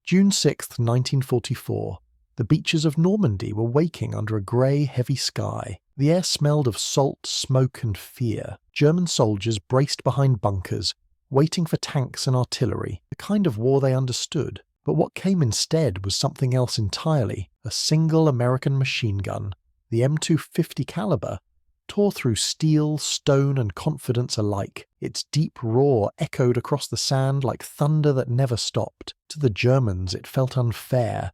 June 6, 1944. The beaches of Normandy were waking under a grey, heavy sky. The air smelled of salt, smoke and fear. German soldiers braced behind bunkers, waiting for tanks and artillery, the kind of war they understood. But what came instead was something else entirely. A single American machine gun, the M250 caliber, tore through steel, stone and confidence alike. Its deep roar echoed across the sand like thunder that never stopped. To the Germans it felt unfair.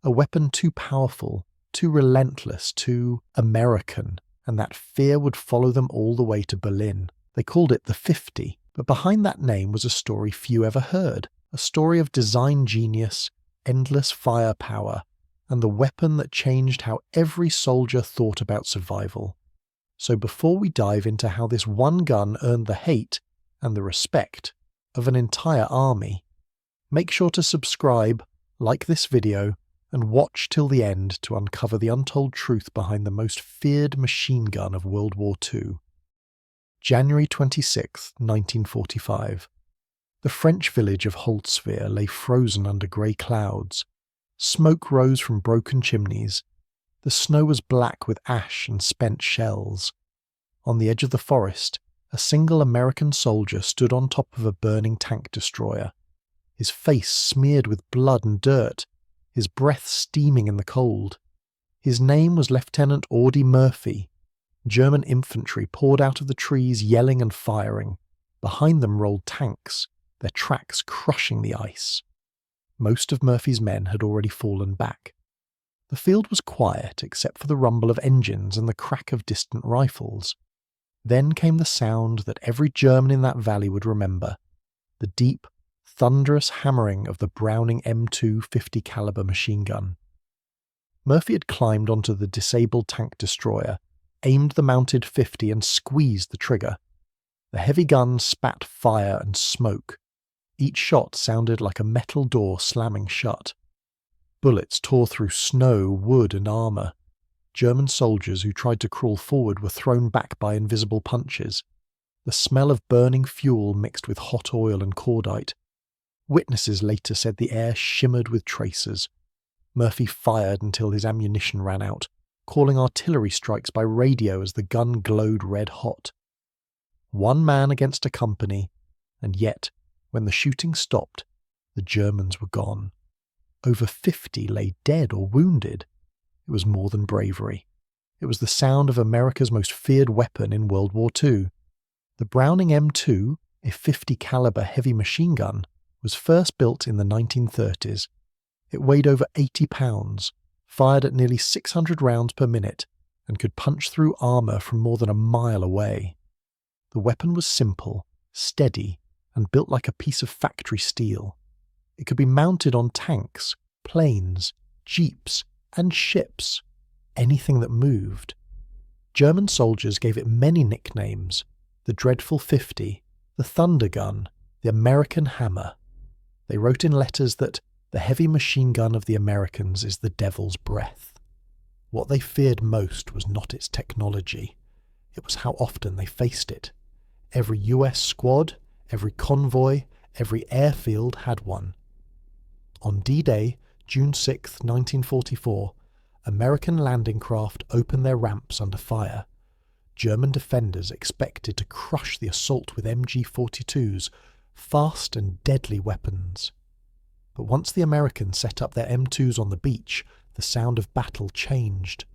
A weapon too powerful, too relentless, too American, and that fear would follow them all the way to Berlin. They called it the 50, but behind that name was a story few ever heard. A story of design genius, endless firepower, and the weapon that changed how every soldier thought about survival. So before we dive into how this one gun earned the hate and the respect of an entire army, make sure to subscribe, like this video, and watch till the end to uncover the untold truth behind the most feared machine gun of World War II. January 26, 1945. The French village of Holzwihr lay frozen under grey clouds. Smoke rose from broken chimneys. The snow was black with ash and spent shells. On the edge of the forest, a single American soldier stood on top of a burning tank destroyer, his face smeared with blood and dirt, his breath steaming in the cold. His name was Lieutenant Audie Murphy. German infantry poured out of the trees yelling and firing. Behind them rolled tanks, their tracks crushing the ice. Most of Murphy's men had already fallen back. The field was quiet except for the rumble of engines and the crack of distant rifles. Then came the sound that every German in that valley would remember, the deep, thunderous hammering of the Browning M250 caliber machine gun. Murphy had climbed onto the disabled tank destroyer, aimed the mounted 50 and squeezed the trigger. The heavy gun spat fire and smoke. Each shot sounded like a metal door slamming shut. Bullets tore through snow, wood and armour. German soldiers who tried to crawl forward were thrown back by invisible punches. The smell of burning fuel mixed with hot oil and cordite. Witnesses later said the air shimmered with tracers. Murphy fired until his ammunition ran out, calling artillery strikes by radio as the gun glowed red hot. One man against a company, and yet, when the shooting stopped, the Germans were gone. Over 50 lay dead or wounded. It was more than bravery. It was the sound of America's most feared weapon in World War II. The Browning M2, a 50 caliber heavy machine gun, was first built in the 1930s. It weighed over 80 pounds, fired at nearly 600 rounds per minute, and could punch through armour from more than a mile away. The weapon was simple, steady, and built like a piece of factory steel. It could be mounted on tanks, planes, jeeps, and ships, anything that moved. German soldiers gave it many nicknames: the Dreadful 50, the Thunder Gun, the American Hammer. They wrote in letters that the heavy machine gun of the Americans is the devil's breath. What they feared most was not its technology, it was how often they faced it. Every US squad, every convoy, every airfield had one. On D-Day, June 6, 1944, American landing craft opened their ramps under fire. German defenders expected to crush the assault with MG-42s, fast and deadly weapons. But once the Americans set up their M2s on the beach, the sound of battle changed.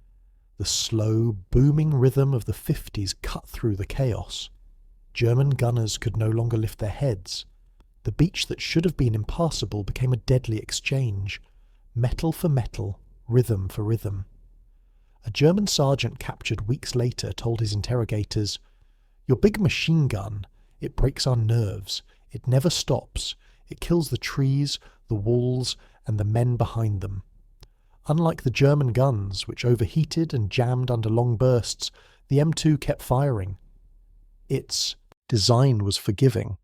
The slow, booming rhythm of the 50s cut through the chaos. German gunners could no longer lift their heads. The beach that should have been impassable became a deadly exchange. Metal for metal, rhythm for rhythm. A German sergeant captured weeks later told his interrogators, "Your big machine gun, it breaks our nerves. It never stops. It kills the trees, the walls, and the men behind them. Unlike the German guns, which overheated and jammed under long bursts, the M2 kept firing. Its design was forgiving.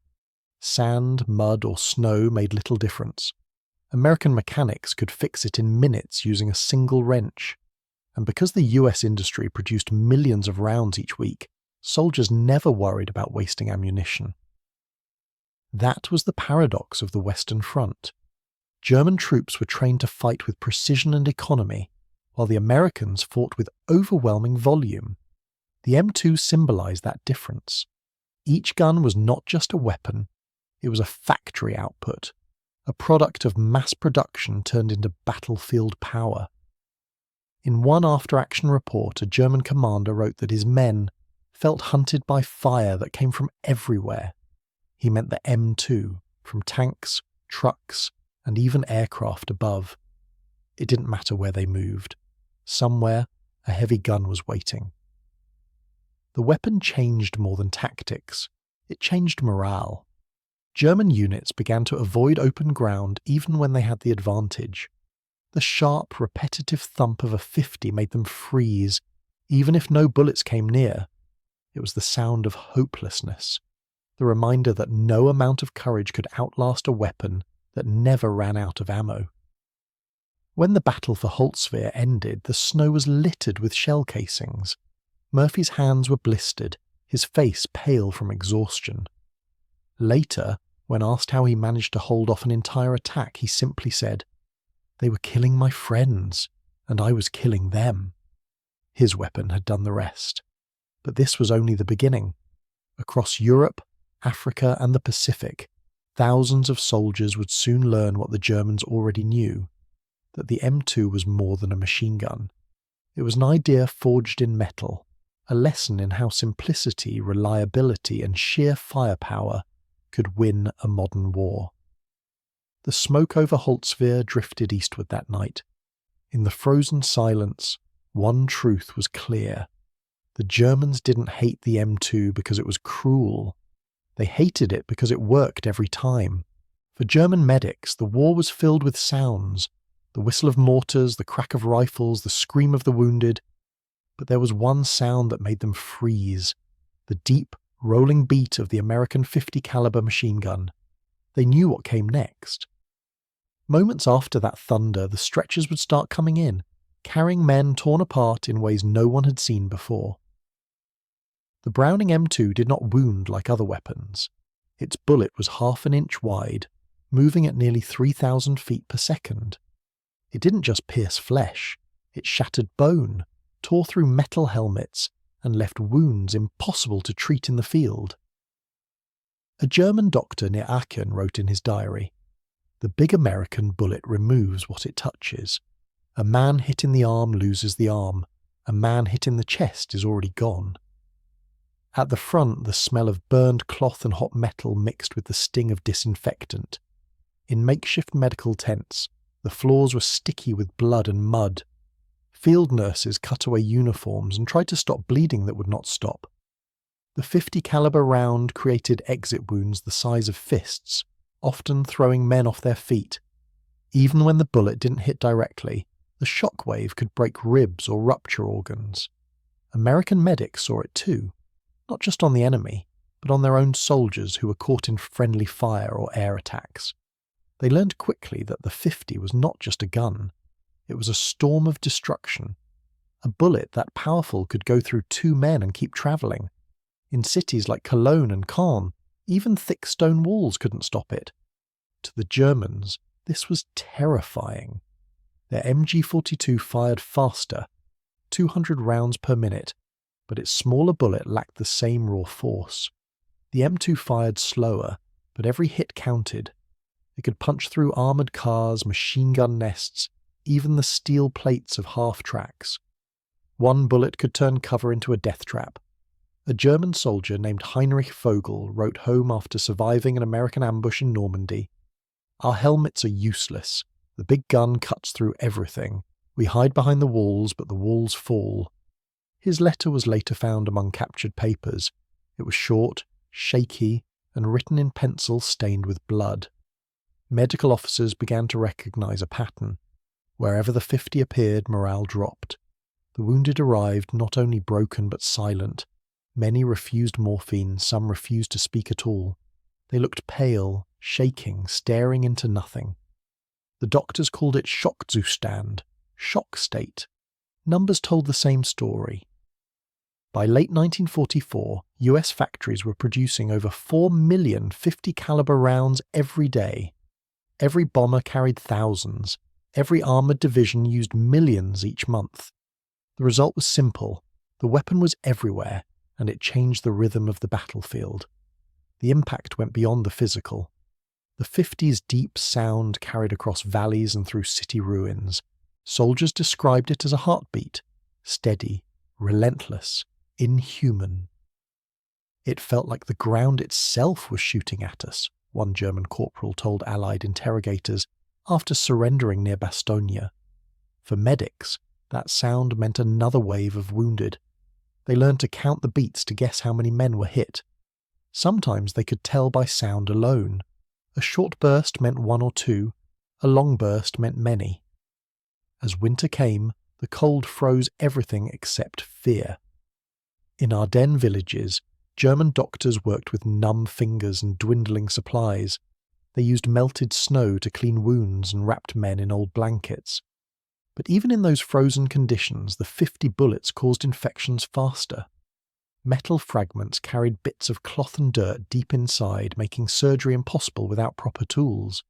Sand, mud, or snow made little difference. American mechanics could fix it in minutes using a single wrench. And because the US industry produced millions of rounds each week, soldiers never worried about wasting ammunition. That was the paradox of the Western Front. German troops were trained to fight with precision and economy, while the Americans fought with overwhelming volume. The M2 symbolized that difference. Each gun was not just a weapon, it was a factory output, a product of mass production turned into battlefield power. In one after-action report, a German commander wrote that his men felt hunted by fire that came from everywhere. He meant the M2, from tanks, trucks, and even aircraft above. It didn't matter where they moved. Somewhere, a heavy gun was waiting. The weapon changed more than tactics. It changed morale. German units began to avoid open ground even when they had the advantage. The sharp, repetitive thump of a 50 made them freeze, even if no bullets came near. It was the sound of hopelessness, the reminder that no amount of courage could outlast a weapon that never ran out of ammo. When the battle for Holtzwihr ended, the snow was littered with shell casings. Murphy's hands were blistered, his face pale from exhaustion. Later, when asked how he managed to hold off an entire attack, he simply said, "They were killing my friends, and I was killing them." His weapon had done the rest. But this was only the beginning. Across Europe, Africa, and the Pacific, thousands of soldiers would soon learn what the Germans already knew, that the M2 was more than a machine gun. It was an idea forged in metal, a lesson in how simplicity, reliability, and sheer firepower could win a modern war. The smoke over Holtzwihr drifted eastward that night. In the frozen silence, one truth was clear. The Germans didn't hate the M2 because it was cruel. They hated it because it worked every time. For German medics, the war was filled with sounds, the whistle of mortars, the crack of rifles, the scream of the wounded. But there was one sound that made them freeze, the deep, rolling beat of the American 50 caliber machine gun. They knew what came next. Moments after that thunder, the stretchers would start coming in, carrying men torn apart in ways no one had seen before. The Browning M2 did not wound like other weapons. Its bullet was half an inch wide, moving at nearly 3,000 feet per second. It didn't just pierce flesh, it shattered bone, tore through metal helmets, and left wounds impossible to treat in the field. A German doctor near Aachen wrote in his diary, "The big American bullet removes what it touches. A man hit in the arm loses the arm. A man hit in the chest is already gone." At the front, the smell of burned cloth and hot metal mixed with the sting of disinfectant. In makeshift medical tents, the floors were sticky with blood and mud. Field nurses cut away uniforms and tried to stop bleeding that would not stop. The 50 caliber round created exit wounds the size of fists, often throwing men off their feet. Even when the bullet didn't hit directly, the shockwave could break ribs or rupture organs. American medics saw it too, not just on the enemy, but on their own soldiers who were caught in friendly fire or air attacks. They learned quickly that the 50 was not just a gun. It was a storm of destruction. A bullet that powerful could go through 2 men and keep travelling. In cities like Cologne and Caen, even thick stone walls couldn't stop it. To the Germans, this was terrifying. Their MG-42 fired faster, 200 rounds per minute, but its smaller bullet lacked the same raw force. The M2 fired slower, but every hit counted. It could punch through armoured cars, machine gun nests, even the steel plates of half-tracks. One bullet could turn cover into a death trap. A German soldier named Heinrich Vogel wrote home after surviving an American ambush in Normandy, "Our helmets are useless. The big gun cuts through everything. We hide behind the walls, but the walls fall." His letter was later found among captured papers. It was short, shaky, and written in pencil stained with blood. Medical officers began to recognize a pattern. Wherever the 50 appeared, morale dropped. The wounded arrived not only broken but silent. Many refused morphine, some refused to speak at all. They looked pale, shaking, staring into nothing. The doctors called it Schockzustand, shock state. Numbers told the same story. By late 1944, US factories were producing over 4 million 50 caliber rounds every day. Every bomber carried thousands. Every armoured division used millions each month. The result was simple. The weapon was everywhere, and it changed the rhythm of the battlefield. The impact went beyond the physical. The 50's deep sound carried across valleys and through city ruins. Soldiers described it as a heartbeat, steady, relentless, inhuman. It felt like the ground itself was shooting at us, one German corporal told Allied interrogators after surrendering near Bastogne. For medics, that sound meant another wave of wounded. They learned to count the beats to guess how many men were hit. Sometimes they could tell by sound alone. A short burst meant one or two, a long burst meant many. As winter came, the cold froze everything except fear. In Ardennes villages, German doctors worked with numb fingers and dwindling supplies. They used melted snow to clean wounds and wrapped men in old blankets. But even in those frozen conditions, the 50 bullets caused infections faster. Metal fragments carried bits of cloth and dirt deep inside, making surgery impossible without proper tools.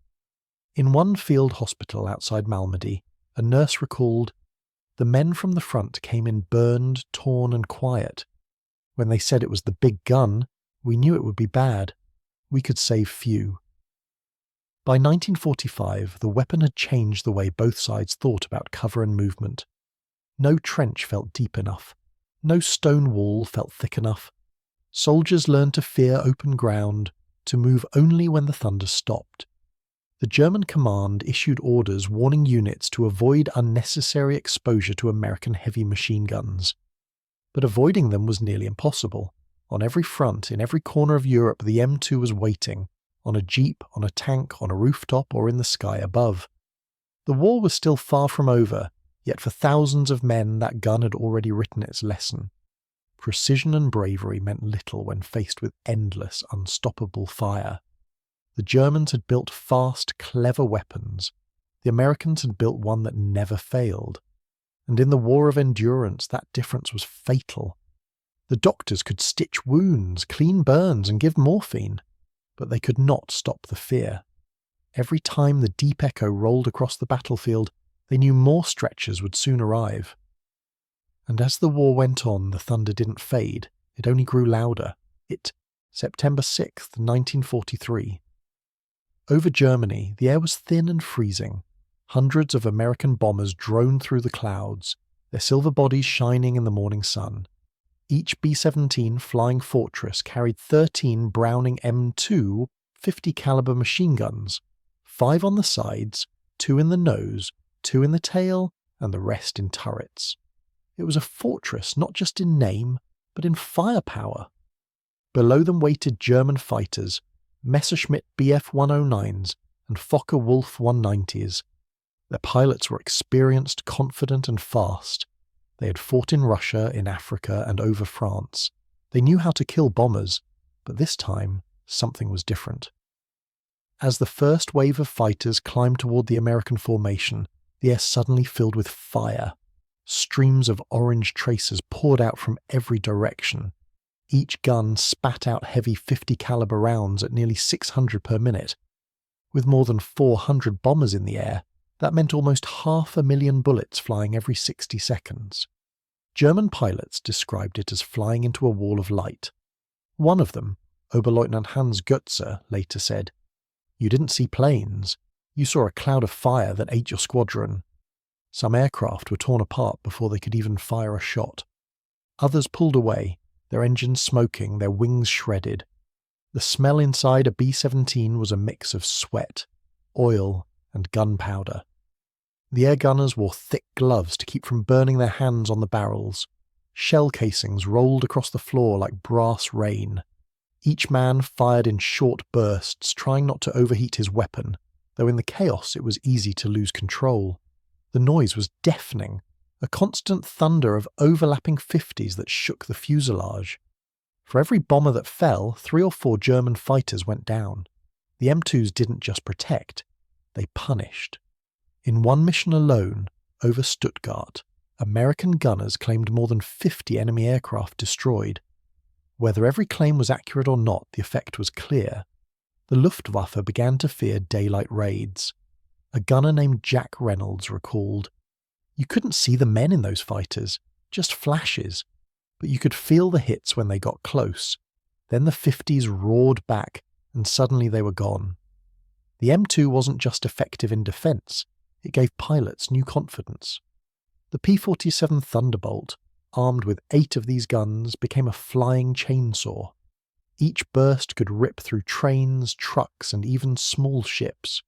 In one field hospital outside Malmedy, a nurse recalled, "The men from the front came in burned, torn and quiet. When they said it was the big gun, we knew it would be bad. We could save few." By 1945, the weapon had changed the way both sides thought about cover and movement. No trench felt deep enough. No stone wall felt thick enough. Soldiers learned to fear open ground, to move only when the thunder stopped. The German command issued orders warning units to avoid unnecessary exposure to American heavy machine guns. But avoiding them was nearly impossible. On every front, in every corner of Europe, the M2 was waiting, on a jeep, on a tank, on a rooftop, or in the sky above. The war was still far from over, yet for thousands of men that gun had already written its lesson. Precision and bravery meant little when faced with endless, unstoppable fire. The Germans had built fast, clever weapons. The Americans had built one that never failed. And in the war of endurance, that difference was fatal. The doctors could stitch wounds, clean burns, and give morphine, but they could not stop the fear. Every time the deep echo rolled across the battlefield, they knew more stretchers would soon arrive. And as the war went on, the thunder didn't fade. It only grew louder. September 6th, 1943. Over Germany, the air was thin and freezing. Hundreds of American bombers droned through the clouds, their silver bodies shining in the morning sun. Each B-17 Flying Fortress carried 13 Browning M2 50 caliber machine guns, 5 on the sides, 2 in the nose, 2 in the tail, and the rest in turrets. It was a fortress not just in name, but in firepower. Below them waited German fighters, Messerschmitt Bf-109s and Fokker-Wulf 190s. Their pilots were experienced, confident, and fast. They had fought in Russia, in Africa, and over France. They knew how to kill bombers, but this time, something was different. As the first wave of fighters climbed toward the American formation, the air suddenly filled with fire. Streams of orange tracers poured out from every direction. Each gun spat out heavy 50 caliber rounds at nearly 600 per minute. With more than 400 bombers in the air, that meant almost 500,000 bullets flying every 60 seconds. German pilots described it as flying into a wall of light. One of them, Oberleutnant Hans Götze, later said, "You didn't see planes. You saw a cloud of fire that ate your squadron." Some aircraft were torn apart before they could even fire a shot. Others pulled away, their engines smoking, their wings shredded. The smell inside a B-17 was a mix of sweat, oil, and gunpowder. The air gunners wore thick gloves to keep from burning their hands on the barrels. Shell casings rolled across the floor like brass rain. Each man fired in short bursts, trying not to overheat his weapon, though in the chaos it was easy to lose control. The noise was deafening, a constant thunder of overlapping 50s that shook the fuselage. For every bomber that fell, 3 or 4 German fighters went down. The M2s didn't just protect, they punished. In one mission alone, over Stuttgart, American gunners claimed more than 50 enemy aircraft destroyed. Whether every claim was accurate or not, the effect was clear. The Luftwaffe began to fear daylight raids. A gunner named Jack Reynolds recalled, "You couldn't see the men in those fighters, just flashes, but you could feel the hits when they got close. Then the 50s roared back, and suddenly they were gone." The M2 wasn't just effective in defence, it gave pilots new confidence. The P-47 Thunderbolt, armed with 8 of these guns, became a flying chainsaw. Each burst could rip through trains, trucks, and even small ships.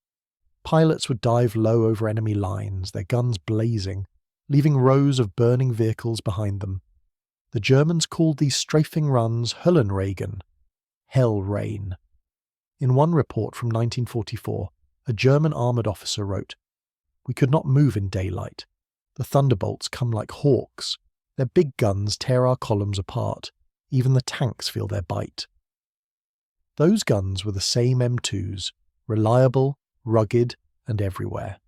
Pilots would dive low over enemy lines, their guns blazing, leaving rows of burning vehicles behind them. The Germans called these strafing runs Höllenregen, hell rain. In one report from 1944, a German armoured officer wrote, "We could not move in daylight. The Thunderbolts come like hawks. Their big guns tear our columns apart. Even the tanks feel their bite." Those guns were the same M2s, reliable, rugged, and everywhere.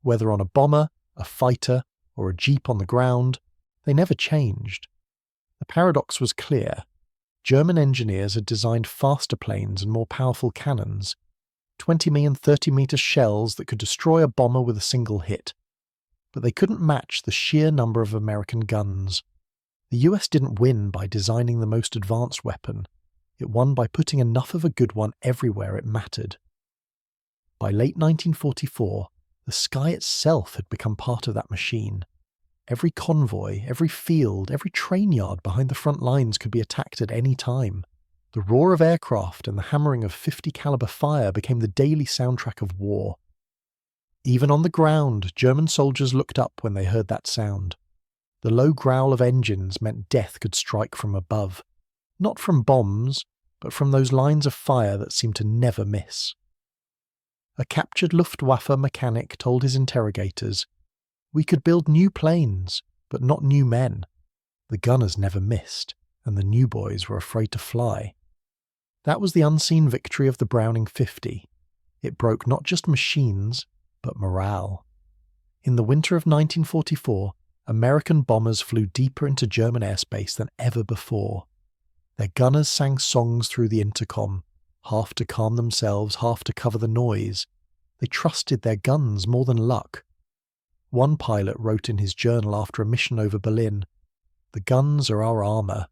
Whether on a bomber, a fighter, or a jeep on the ground, they never changed. The paradox was clear. German engineers had designed faster planes and more powerful cannons, 20 and 30-metre shells that could destroy a bomber with a single hit. But they couldn't match the sheer number of American guns. The US didn't win by designing the most advanced weapon. It won by putting enough of a good one everywhere it mattered. By late 1944, the sky itself had become part of that machine. Every convoy, every field, every train yard behind the front lines could be attacked at any time. The roar of aircraft and the hammering of 50 caliber fire became the daily soundtrack of war. Even on the ground, German soldiers looked up when they heard that sound. The low growl of engines meant death could strike from above. Not from bombs, but from those lines of fire that seemed to never miss. A captured Luftwaffe mechanic told his interrogators, "We could build new planes, but not new men. The gunners never missed, and the new boys were afraid to fly." That was the unseen victory of the Browning 50. It broke not just machines, but morale. In the winter of 1944, American bombers flew deeper into German airspace than ever before. Their gunners sang songs through the intercom, half to calm themselves, half to cover the noise. They trusted their guns more than luck. One pilot wrote in his journal after a mission over Berlin, "The guns are our armour.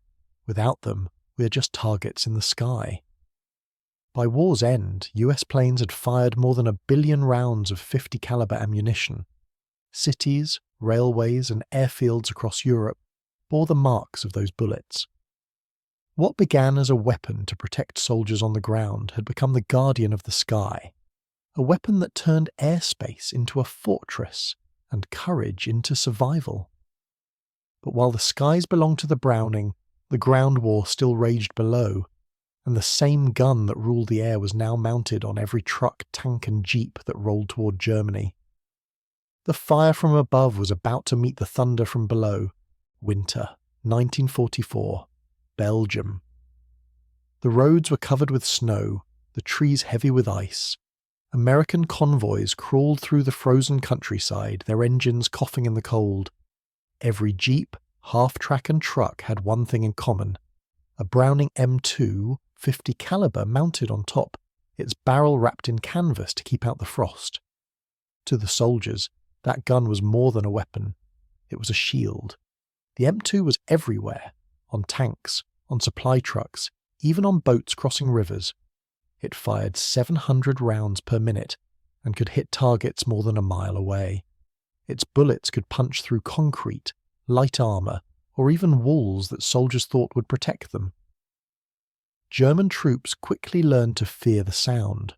Without them, we are just targets in the sky." By war's end, US planes had fired more than 1 billion rounds of 50 caliber ammunition. Cities, railways, and airfields across Europe bore the marks of those bullets. What began as a weapon to protect soldiers on the ground had become the guardian of the sky, a weapon that turned airspace into a fortress and courage into survival. But while the skies belonged to the Browning, the ground war still raged below, and the same gun that ruled the air was now mounted on every truck, tank, and jeep that rolled toward Germany. The fire from above was about to meet the thunder from below. Winter, 1944, Belgium. The roads were covered with snow, the trees heavy with ice. American convoys crawled through the frozen countryside, their engines coughing in the cold. Every jeep, half-track and truck had one thing in common: a Browning M2 50 caliber mounted on top, its barrel wrapped in canvas to keep out the frost. To the soldiers, that gun was more than a weapon. It was a shield. The M2 was everywhere, on tanks, on supply trucks, even on boats crossing rivers. It fired 700 rounds per minute and could hit targets more than a mile away. Its bullets could punch through concrete, light armour, or even walls that soldiers thought would protect them. German troops quickly learned to fear the sound.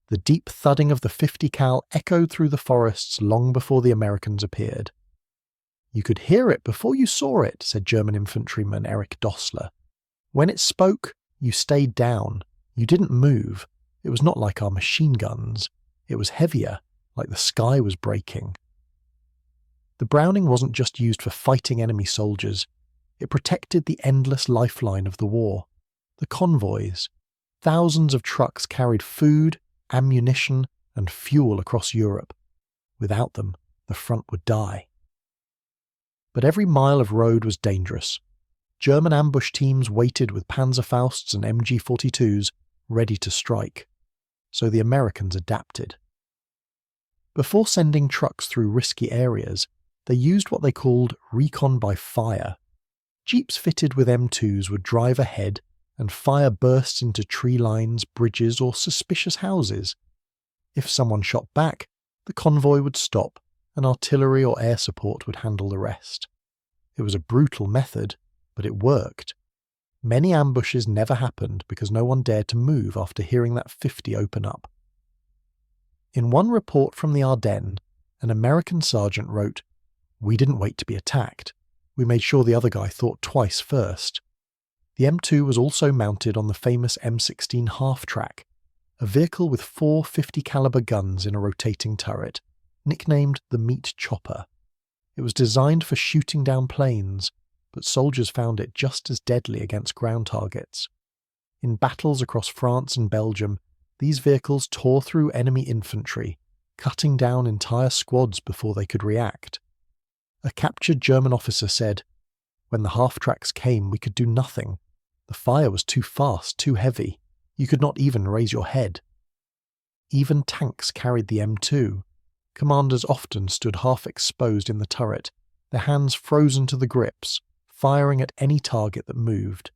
The deep thudding of the 50 cal echoed through the forests long before the Americans appeared. "You could hear it before you saw it," said German infantryman Erich Dossler. "When it spoke, you stayed down. You didn't move. It was not like our machine guns. It was heavier, like the sky was breaking." The Browning wasn't just used for fighting enemy soldiers. It protected the endless lifeline of the war. The convoys. Thousands of trucks carried food, ammunition, and fuel across Europe. Without them, the front would die. But every mile of road was dangerous. German ambush teams waited with Panzerfausts and MG-42s, ready to strike. So the Americans adapted. Before sending trucks through risky areas, they used what they called recon by fire. Jeeps fitted with M2s would drive ahead and fire bursts into tree lines, bridges, or suspicious houses. If someone shot back, the convoy would stop, and artillery or air support would handle the rest. It was a brutal method, but it worked. Many ambushes never happened because no one dared to move after hearing that 50 open up. In one report from the Ardennes, an American sergeant wrote, "We didn't wait to be attacked. We made sure the other guy thought twice first." The M2 was also mounted on the famous M16 half-track, a vehicle with 4 50 caliber guns in a rotating turret, nicknamed the Meat Chopper. It was designed for shooting down planes, but soldiers found it just as deadly against ground targets. In battles across France and Belgium, these vehicles tore through enemy infantry, cutting down entire squads before they could react. A captured German officer said, "When the half-tracks came, we could do nothing. The fire was too fast, too heavy. You could not even raise your head." Even tanks carried the M2. Commanders often stood half exposed in the turret, their hands frozen to the grips, firing at any target that moved.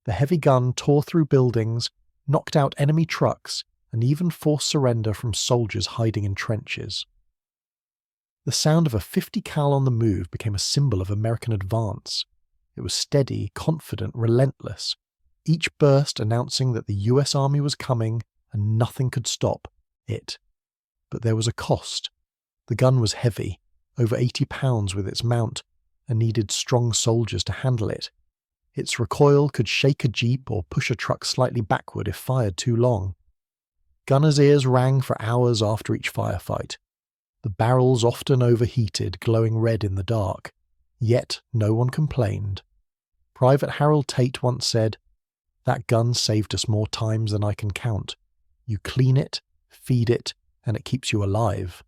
The heavy gun tore through buildings, knocked out enemy trucks, and even forced surrender from soldiers hiding in trenches. The sound of a 50 cal on the move became a symbol of American advance. It was steady, confident, relentless, each burst announcing that the US Army was coming and nothing could stop it. But there was a cost. The gun was heavy, over 80 pounds with its mount, and needed strong soldiers to handle it. Its recoil could shake a jeep or push a truck slightly backward if fired too long. Gunners' ears rang for hours after each firefight. The barrels often overheated, glowing red in the dark. Yet no one complained. Private Harold Tate once said, "That gun saved us more times than I can count. You clean it, feed it, and it keeps you alive."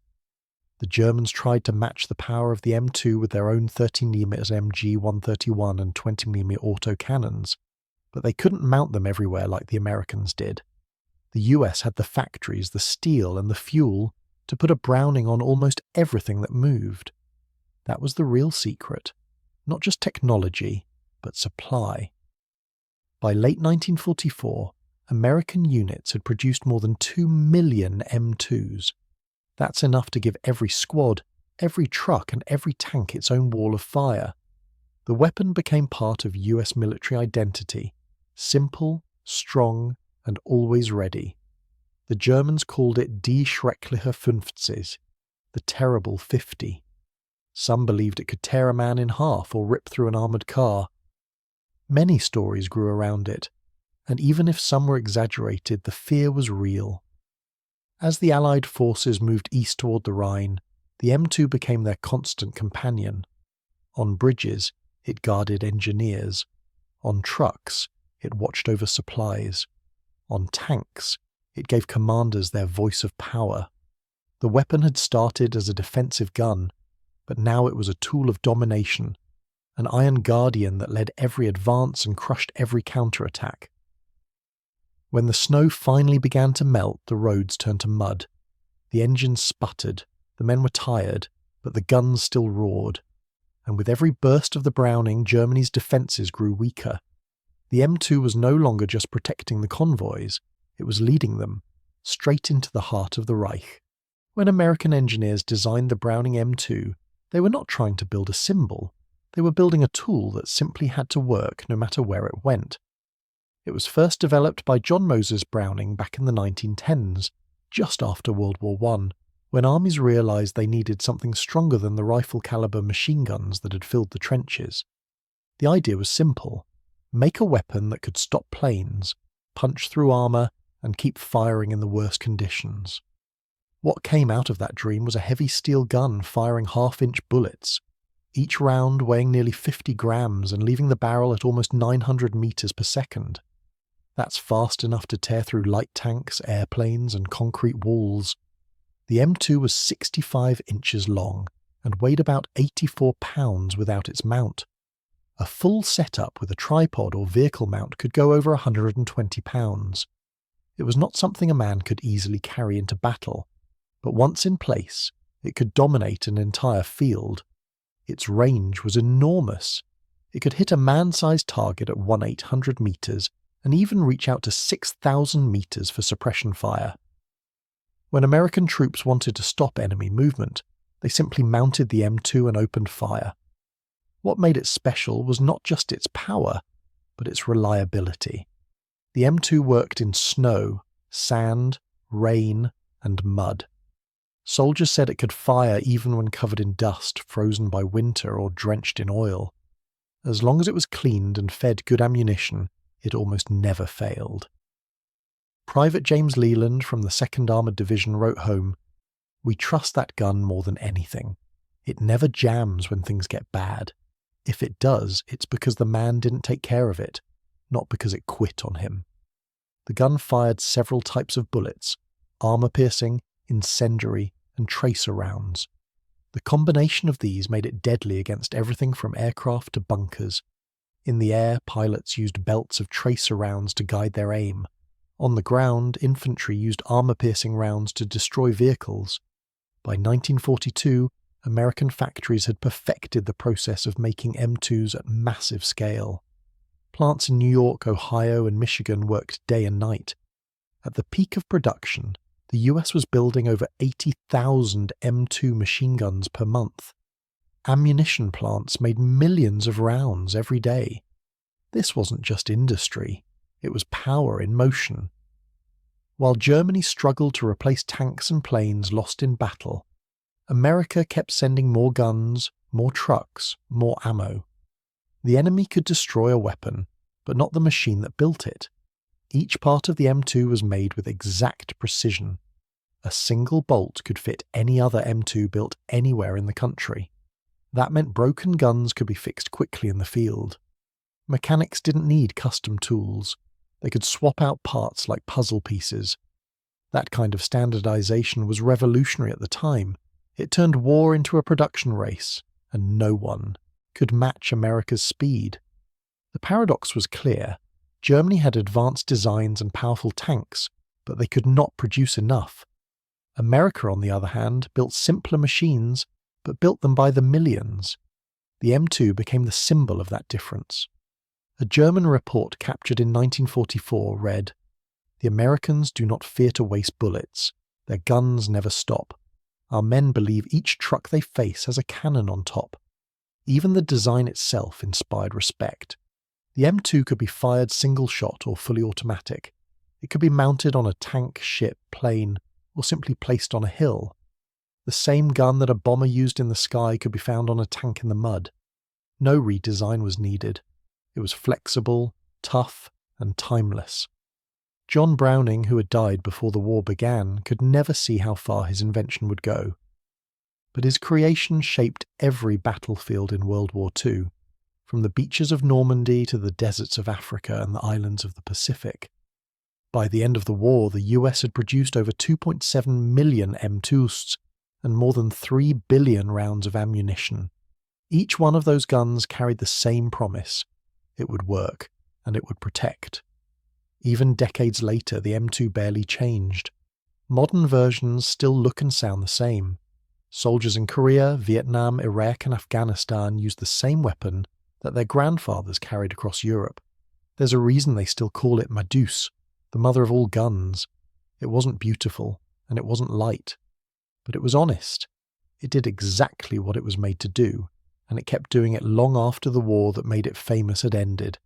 The Germans tried to match the power of the M2 with their own 30mm MG 131 and 20mm autocannons, but they couldn't mount them everywhere like the Americans did. The US had the factories, the steel, and the fuel to put a Browning on almost everything that moved. That was the real secret. Not just technology, but supply. By late 1944, American units had produced more than 2 million M2s. That's enough to give every squad, every truck, and every tank its own wall of fire. The weapon became part of US military identity, simple, strong, and always ready. The Germans called it Die Schreckliche 50, the terrible 50. Some believed it could tear a man in half or rip through an armoured car. Many stories grew around it, and even if some were exaggerated, the fear was real. As the Allied forces moved east toward the Rhine, the M2 became their constant companion. On bridges, it guarded engineers. On trucks, it watched over supplies. On tanks, it gave commanders their voice of power. The weapon had started as a defensive gun, but now it was a tool of domination, an iron guardian that led every advance and crushed every counterattack. When the snow finally began to melt, the roads turned to mud. The engines sputtered, the men were tired, but the guns still roared. And with every burst of the Browning, Germany's defences grew weaker. The M2 was no longer just protecting the convoys, it was leading them, straight into the heart of the Reich. When American engineers designed the Browning M2, they were not trying to build a symbol, they were building a tool that simply had to work no matter where it went. It was first developed by John Moses Browning back in the 1910s, just after World War I, when armies realised they needed something stronger than the rifle-caliber machine guns that had filled the trenches. The idea was simple: make a weapon that could stop planes, punch through armour, and keep firing in the worst conditions. What came out of that dream was a heavy steel gun firing half-inch bullets, each round weighing nearly 50 grams and leaving the barrel at almost 900 metres per second. That's fast enough to tear through light tanks, airplanes, and concrete walls. The M2 was 65 inches long and weighed about 84 pounds without its mount. A full setup with a tripod or vehicle mount could go over 120 pounds. It was not something a man could easily carry into battle, but once in place, it could dominate an entire field. Its range was enormous. It could hit a man-sized target at 1/800 meters and even reach out to 6,000 meters for suppression fire. When American troops wanted to stop enemy movement, they simply mounted the M2 and opened fire. What made it special was not just its power, but its reliability. The M2 worked in snow, sand, rain, and mud. Soldiers said it could fire even when covered in dust, frozen by winter, or drenched in oil. As long as it was cleaned and fed good ammunition, it almost never failed. Private James Leland from the 2nd Armoured Division wrote home, "We trust that gun more than anything. It never jams when things get bad. If it does, it's because the man didn't take care of it, not because it quit on him." The gun fired several types of bullets: armour-piercing, incendiary, and tracer rounds. The combination of these made it deadly against everything from aircraft to bunkers. In the air, pilots used belts of tracer rounds to guide their aim. On the ground, infantry used armour-piercing rounds to destroy vehicles. By 1942, American factories had perfected the process of making M2s at massive scale. Plants in New York, Ohio, and Michigan worked day and night. At the peak of production, the US was building over 80,000 M2 machine guns per month. Ammunition plants made millions of rounds every day. This wasn't just industry, it was power in motion. While Germany struggled to replace tanks and planes lost in battle, America kept sending more guns, more trucks, more ammo. The enemy could destroy a weapon, but not the machine that built it. Each part of the M2 was made with exact precision. A single bolt could fit any other M2 built anywhere in the country. That meant broken guns could be fixed quickly in the field. Mechanics didn't need custom tools. They could swap out parts like puzzle pieces. That kind of standardization was revolutionary at the time. It turned war into a production race, and no one could match America's speed. The paradox was clear. Germany had advanced designs and powerful tanks, but they could not produce enough. America, on the other hand, built simpler machines, but built them by the millions. The M2 became the symbol of that difference. A German report captured in 1944 read, "The Americans do not fear to waste bullets. Their guns never stop. Our men believe each truck they face has a cannon on top." Even the design itself inspired respect. The M2 could be fired single shot or fully automatic. It could be mounted on a tank, ship, plane, or simply placed on a hill. The same gun that a bomber used in the sky could be found on a tank in the mud. No redesign was needed. It was flexible, tough, and timeless. John Browning, who had died before the war began, could never see how far his invention would go. But his creation shaped every battlefield in World War II, from the beaches of Normandy to the deserts of Africa and the islands of the Pacific. By the end of the war, the US had produced over 2.7 million M2s and more than 3 billion rounds of ammunition. Each one of those guns carried the same promise: it would work, and it would protect. Even decades later, the M2 barely changed. Modern versions still look and sound the same. Soldiers in Korea, Vietnam, Iraq, and Afghanistan used the same weapon that their grandfathers carried across Europe. There's a reason they still call it Madus, the mother of all guns. It wasn't beautiful, and it wasn't light. But it was honest. It did exactly what it was made to do, and it kept doing it long after the war that made it famous had ended.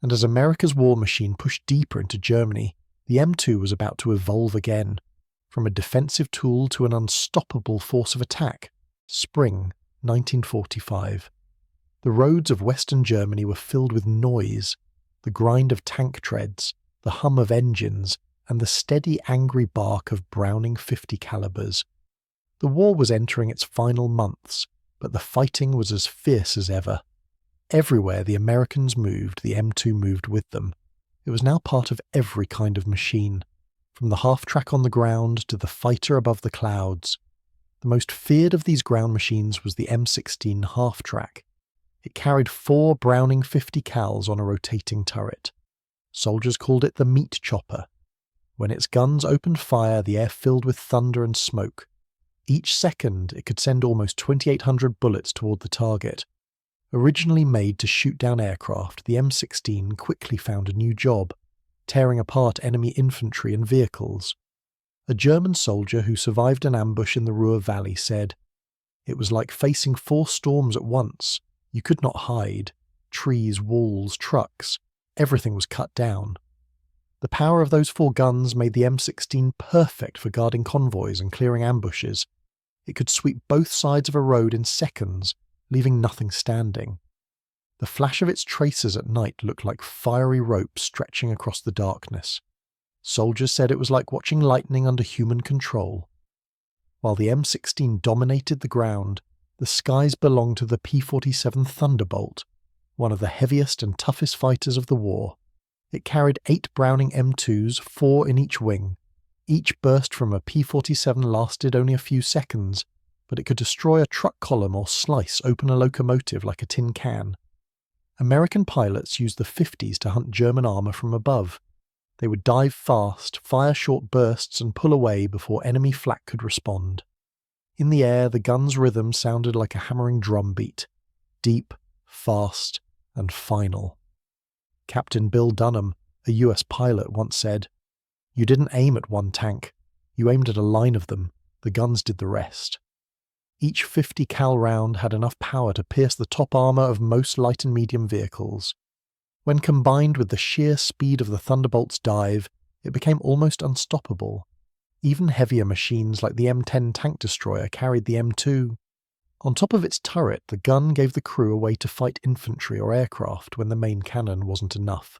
And as America's war machine pushed deeper into Germany, the M2 was about to evolve again, from a defensive tool to an unstoppable force of attack. Spring 1945. The roads of Western Germany were filled with noise, the grind of tank treads, the hum of engines, and the steady, angry bark of Browning .50 calibers. The war was entering its final months, but the fighting was as fierce as ever. Everywhere the Americans moved, the M2 moved with them. It was now part of every kind of machine, from the half-track on the ground to the fighter above the clouds. The most feared of these ground machines was the M16 half-track. It carried 4 Browning .50 cals on a rotating turret. Soldiers called it the meat chopper. When its guns opened fire, the air filled with thunder and smoke. Each second, it could send almost 2,800 bullets toward the target. Originally made to shoot down aircraft, the M16 quickly found a new job, tearing apart enemy infantry and vehicles. A German soldier who survived an ambush in the Ruhr Valley said, "It was like facing 4 storms at once. You could not hide. Trees, walls, trucks. Everything was cut down." The power of those 4 guns made the M16 perfect for guarding convoys and clearing ambushes. It could sweep both sides of a road in seconds, leaving nothing standing. The flash of its tracers at night looked like fiery ropes stretching across the darkness. Soldiers said it was like watching lightning under human control. While the M16 dominated the ground, the skies belonged to the P-47 Thunderbolt, one of the heaviest and toughest fighters of the war. It carried 8 Browning M2s, 4 in each wing. Each burst from a P-47 lasted only a few seconds, but it could destroy a truck column or slice open a locomotive like a tin can. American pilots used the 50s to hunt German armour from above. They would dive fast, fire short bursts and pull away before enemy flak could respond. In the air, the gun's rhythm sounded like a hammering drum beat, deep, fast, and final. Captain Bill Dunham, a US pilot, once said, "You didn't aim at one tank, you aimed at a line of them, the guns did the rest." Each 50 cal round had enough power to pierce the top armour of most light and medium vehicles. When combined with the sheer speed of the Thunderbolt's dive, it became almost unstoppable. Even heavier machines like the M10 tank destroyer carried the M2. On top of its turret, the gun gave the crew a way to fight infantry or aircraft when the main cannon wasn't enough.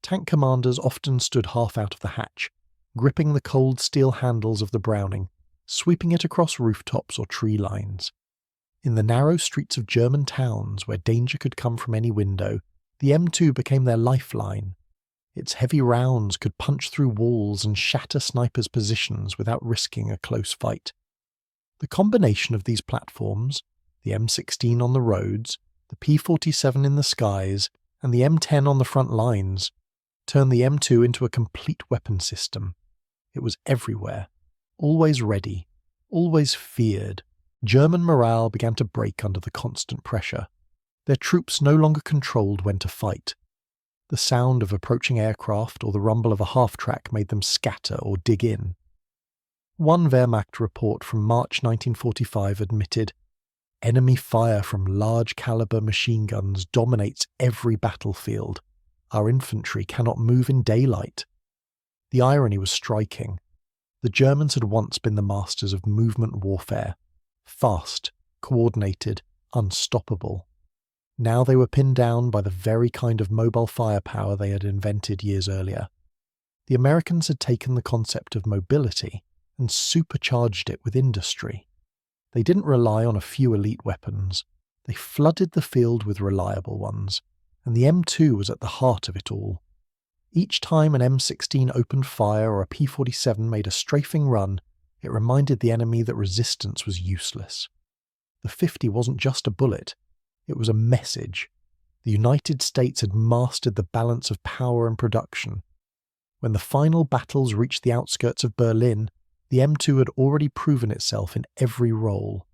Tank commanders often stood half out of the hatch, gripping the cold steel handles of the Browning, sweeping it across rooftops or tree lines. In the narrow streets of German towns, where danger could come from any window, the M2 became their lifeline. Its heavy rounds could punch through walls and shatter snipers' positions without risking a close fight. The combination of these platforms, the M16 on the roads, the P-47 in the skies, and the M10 on the front lines, turned the M2 into a complete weapon system. It was everywhere, always ready, always feared. German morale began to break under the constant pressure. Their troops no longer controlled when to fight. The sound of approaching aircraft or the rumble of a half-track made them scatter or dig in. One Wehrmacht report from March 1945 admitted, "Enemy fire from large-caliber machine guns dominates every battlefield. Our infantry cannot move in daylight." The irony was striking. The Germans had once been the masters of movement warfare. Fast, coordinated, unstoppable. Now they were pinned down by the very kind of mobile firepower they had invented years earlier. The Americans had taken the concept of mobility and supercharged it with industry. They didn't rely on a few elite weapons. They flooded the field with reliable ones, and the M2 was at the heart of it all. Each time an M16 opened fire or a P-47 made a strafing run, it reminded the enemy that resistance was useless. The 50 wasn't just a bullet. It was a message. The United States had mastered the balance of power and production. When the final battles reached the outskirts of Berlin, the M2 had already proven itself in every role.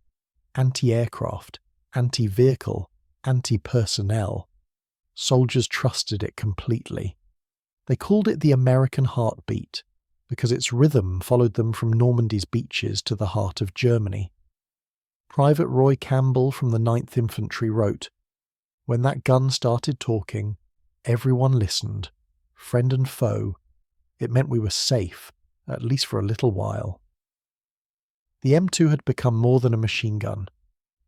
Anti-aircraft, anti-vehicle, anti-personnel. Soldiers trusted it completely. They called it the American heartbeat, because its rhythm followed them from Normandy's beaches to the heart of Germany. Private Roy Campbell from the 9th Infantry wrote, "When that gun started talking, everyone listened, friend and foe. It meant we were safe, at least for a little while." The M2 had become more than a machine gun.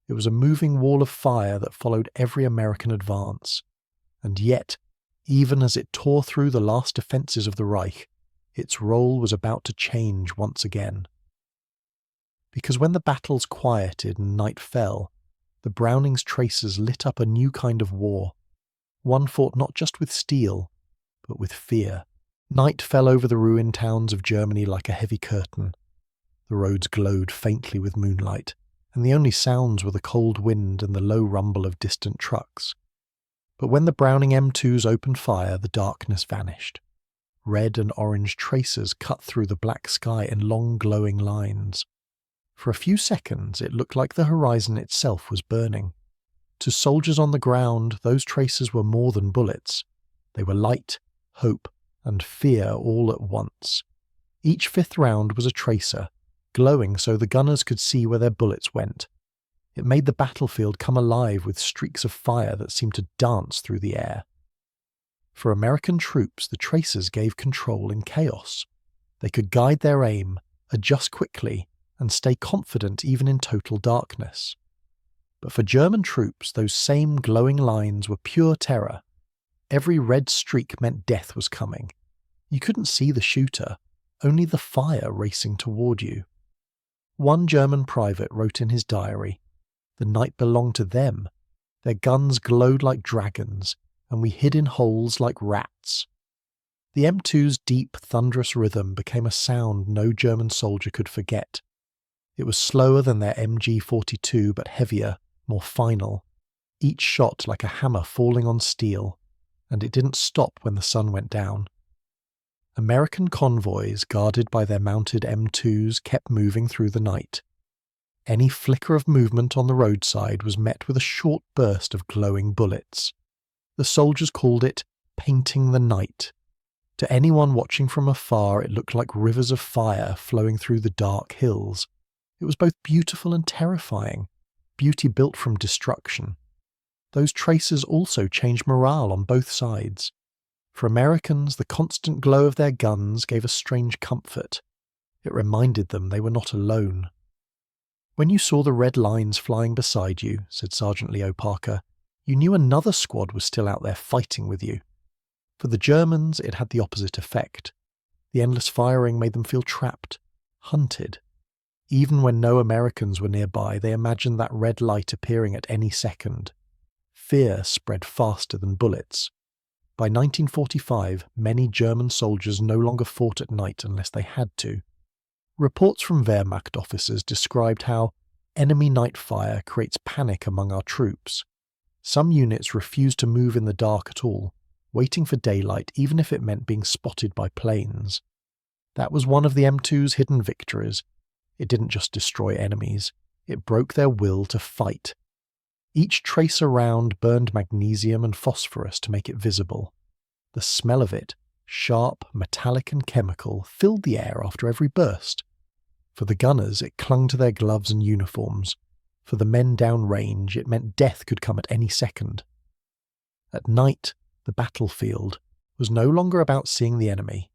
It was a moving wall of fire that followed every American advance. And yet, even as it tore through the last defences of the Reich, its role was about to change once again. Because when the battles quieted and night fell, the Browning's tracers lit up a new kind of war, one fought not just with steel, but with fear. Night fell over the ruined towns of Germany like a heavy curtain. The roads glowed faintly with moonlight, and the only sounds were the cold wind and the low rumble of distant trucks. But when the Browning M2s opened fire, the darkness vanished. Red and orange tracers cut through the black sky in long glowing lines. For a few seconds it looked like the horizon itself was burning. To soldiers on the ground, those tracers were more than bullets. They were light, hope, and fear all at once. Each fifth round was a tracer, glowing so the gunners could see where their bullets went. It made the battlefield come alive with streaks of fire that seemed to dance through the air. For American troops, the tracers gave control in chaos. They could guide their aim, adjust quickly, and stay confident even in total darkness. But for German troops, those same glowing lines were pure terror. Every red streak meant death was coming. You couldn't see the shooter, only the fire racing toward you. One German private wrote in his diary, "The night belonged to them. Their guns glowed like dragons, and we hid in holes like rats." The M2's deep, thunderous rhythm became a sound no German soldier could forget. It was slower than their MG-42, but heavier, more final, each shot like a hammer falling on steel, and it didn't stop when the sun went down. American convoys, guarded by their mounted M2s, kept moving through the night. Any flicker of movement on the roadside was met with a short burst of glowing bullets. The soldiers called it painting the night. To anyone watching from afar, it looked like rivers of fire flowing through the dark hills. It was both beautiful and terrifying, beauty built from destruction. Those tracers also changed morale on both sides. For Americans, the constant glow of their guns gave a strange comfort. It reminded them they were not alone. "When you saw the red lines flying beside you," said Sergeant Leo Parker, "you knew another squad was still out there fighting with you." For the Germans, it had the opposite effect. The endless firing made them feel trapped, hunted. Even when no Americans were nearby, they imagined that red light appearing at any second. Fear spread faster than bullets. By 1945, many German soldiers no longer fought at night unless they had to. Reports from Wehrmacht officers described how enemy night fire creates panic among our troops. Some units refused to move in the dark at all, waiting for daylight even if it meant being spotted by planes. That was one of the M2's hidden victories. It didn't just destroy enemies, it broke their will to fight. Each tracer round burned magnesium and phosphorus to make it visible. The smell of it, sharp, metallic and chemical, filled the air after every burst. For the gunners, it clung to their gloves and uniforms. For the men downrange, it meant death could come at any second. At night, the battlefield was no longer about seeing the enemy.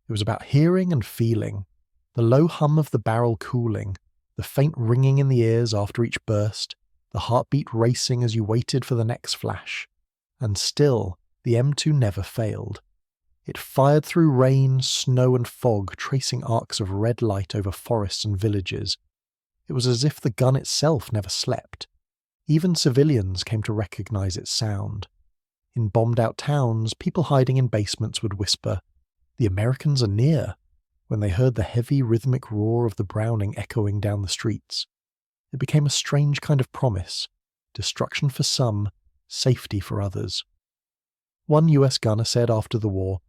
It was about hearing and feeling, the low hum of the barrel cooling, the faint ringing in the ears after each burst, the heartbeat racing as you waited for the next flash. And still, the M2 never failed. It fired through rain, snow and fog, tracing arcs of red light over forests and villages. It was as if the gun itself never slept. Even civilians came to recognize its sound. In bombed-out towns, people hiding in basements would whisper, "The Americans are near," when they heard the heavy rhythmic roar of the Browning echoing down the streets. It became a strange kind of promise, destruction for some, safety for others. One US gunner said after the war,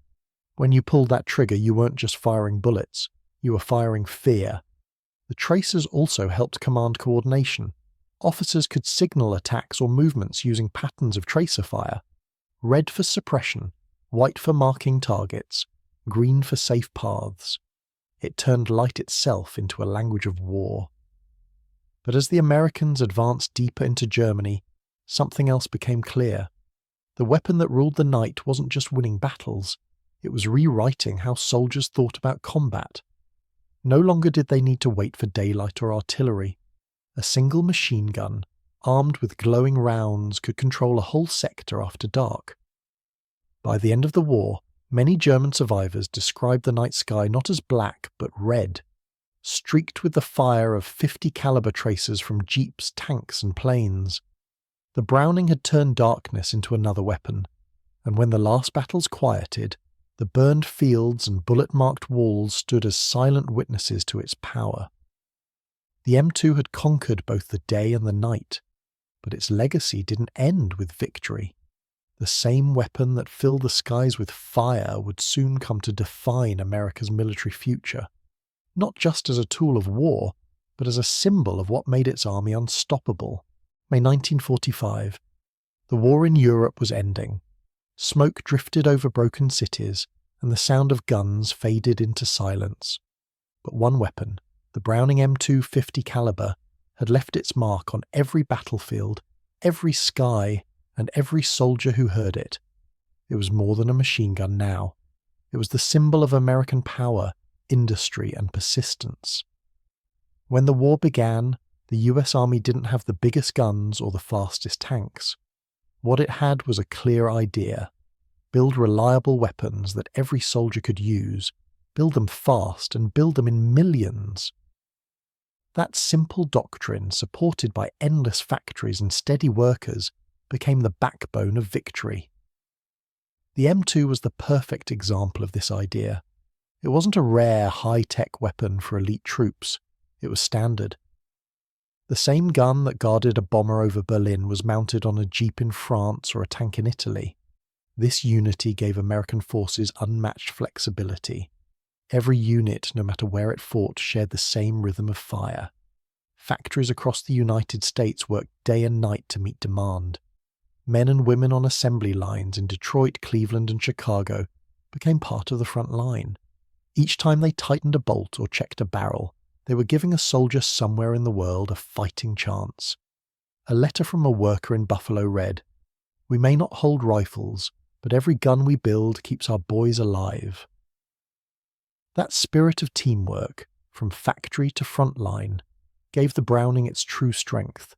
"When you pulled that trigger, you weren't just firing bullets, you were firing fear." The tracers also helped command coordination. Officers could signal attacks or movements using patterns of tracer fire. Red for suppression, white for marking targets, green for safe paths. It turned light itself into a language of war. But as the Americans advanced deeper into Germany, something else became clear. The weapon that ruled the night wasn't just winning battles, it was rewriting how soldiers thought about combat. No longer did they need to wait for daylight or artillery. A single machine gun, armed with glowing rounds, could control a whole sector after dark. By the end of the war, many German survivors described the night sky not as black but red, streaked with the fire of 50 caliber tracers from jeeps, tanks and planes. The Browning had turned darkness into another weapon, and when the last battles quieted, the burned fields and bullet-marked walls stood as silent witnesses to its power. The M2 had conquered both the day and the night, but its legacy didn't end with victory. The same weapon that filled the skies with fire would soon come to define America's military future, not just as a tool of war, but as a symbol of what made its army unstoppable. May 1945. The war in Europe was ending. Smoke drifted over broken cities, and the sound of guns faded into silence. But one weapon, the Browning M2 50 caliber, had left its mark on every battlefield, every sky, and every soldier who heard it. It was more than a machine gun now. It was the symbol of American power, industry, and persistence. When the war began, the US Army didn't have the biggest guns or the fastest tanks. What it had was a clear idea: build reliable weapons that every soldier could use, build them fast, and build them in millions. That simple doctrine, supported by endless factories and steady workers, became the backbone of victory. The M2 was the perfect example of this idea. It wasn't a rare, high-tech weapon for elite troops. It was standard. The same gun that guarded a bomber over Berlin was mounted on a jeep in France or a tank in Italy. This unity gave American forces unmatched flexibility. Every unit, no matter where it fought, shared the same rhythm of fire. Factories across the United States worked day and night to meet demand. Men and women on assembly lines in Detroit, Cleveland, and Chicago became part of the front line. Each time they tightened a bolt or checked a barrel, they were giving a soldier somewhere in the world a fighting chance. A letter from a worker in Buffalo read, "We may not hold rifles, but every gun we build keeps our boys alive." That spirit of teamwork, from factory to front line, gave the Browning its true strength.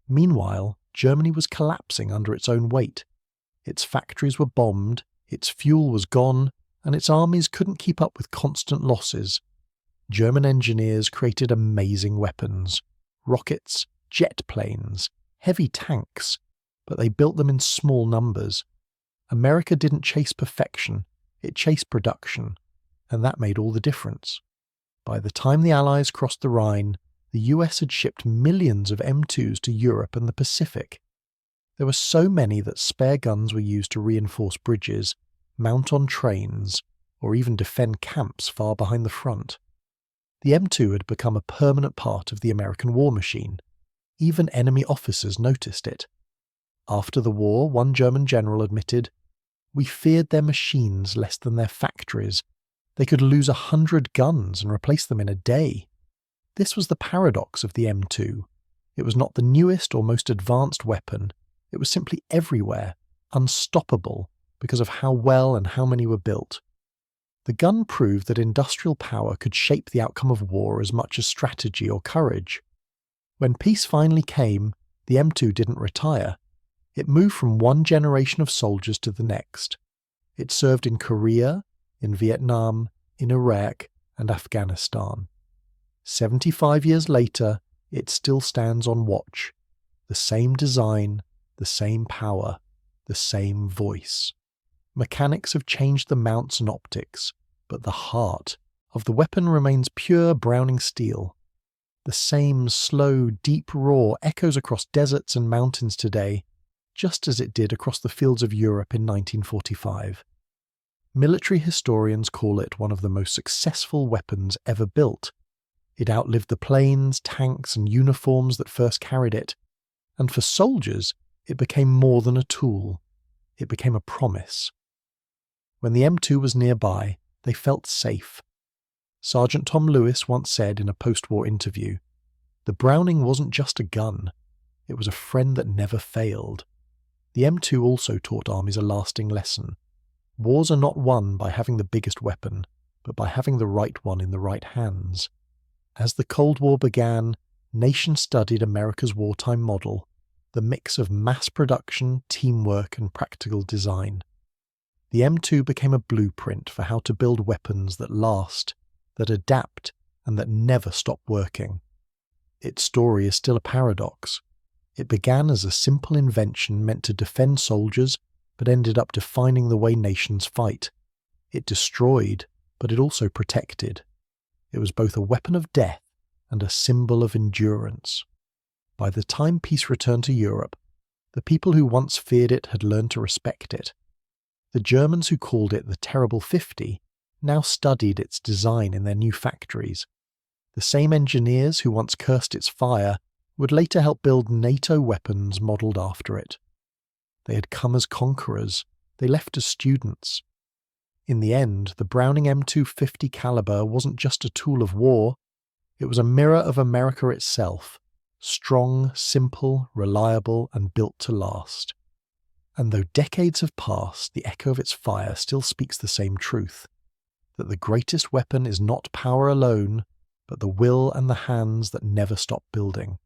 Meanwhile, Germany was collapsing under its own weight. Its factories were bombed, its fuel was gone, and its armies couldn't keep up with constant losses. German engineers created amazing weapons: rockets, jet planes, heavy tanks, but they built them in small numbers. America didn't chase perfection, it chased production, and that made all the difference. By the time the Allies crossed the Rhine, the US had shipped millions of M2s to Europe and the Pacific. There were so many that spare guns were used to reinforce bridges, mount on trains, or even defend camps far behind the front. The M2 had become a permanent part of the American war machine. Even enemy officers noticed it. After the war, one German general admitted, "We feared their machines less than their factories. They could lose 100 guns and replace them in a day." This was the paradox of the M2. It was not the newest or most advanced weapon. It was simply everywhere, unstoppable, because of how well and how many were built. The gun proved that industrial power could shape the outcome of war as much as strategy or courage. When peace finally came, the M2 didn't retire. It moved from one generation of soldiers to the next. It served in Korea, in Vietnam, in Iraq, and Afghanistan. 75 years later, it still stands on watch. The same design, the same power, the same voice. Mechanics have changed the mounts and optics, but the heart of the weapon remains pure Browning steel. The same slow, deep roar echoes across deserts and mountains today, just as it did across the fields of Europe in 1945. Military historians call it one of the most successful weapons ever built. It outlived the planes, tanks, and uniforms that first carried it, and for soldiers, it became more than a tool. It became a promise. When the M2 was nearby, they felt safe. Sergeant Tom Lewis once said in a post-war interview, "The Browning wasn't just a gun, it was a friend that never failed." The M2 also taught armies a lasting lesson. Wars are not won by having the biggest weapon, but by having the right one in the right hands. As the Cold War began, nations studied America's wartime model, the mix of mass production, teamwork, and practical design. The M2 became a blueprint for how to build weapons that last, that adapt, and that never stop working. Its story is still a paradox. It began as a simple invention meant to defend soldiers, but ended up defining the way nations fight. It destroyed, but it also protected. It was both a weapon of death and a symbol of endurance. By the time peace returned to Europe, The people who once feared it had learned to respect it. The Germans who called it the Terrible 50 now studied its design in their new factories. The same engineers who once cursed its fire would later help build NATO weapons modelled after it. They had come as conquerors, they left as students. In the end, the Browning M250 caliber wasn't just a tool of war, it was a mirror of America itself, strong, simple, reliable, and built to last. And though decades have passed, the echo of its fire still speaks the same truth, that the greatest weapon is not power alone, but the will and the hands that never stop building.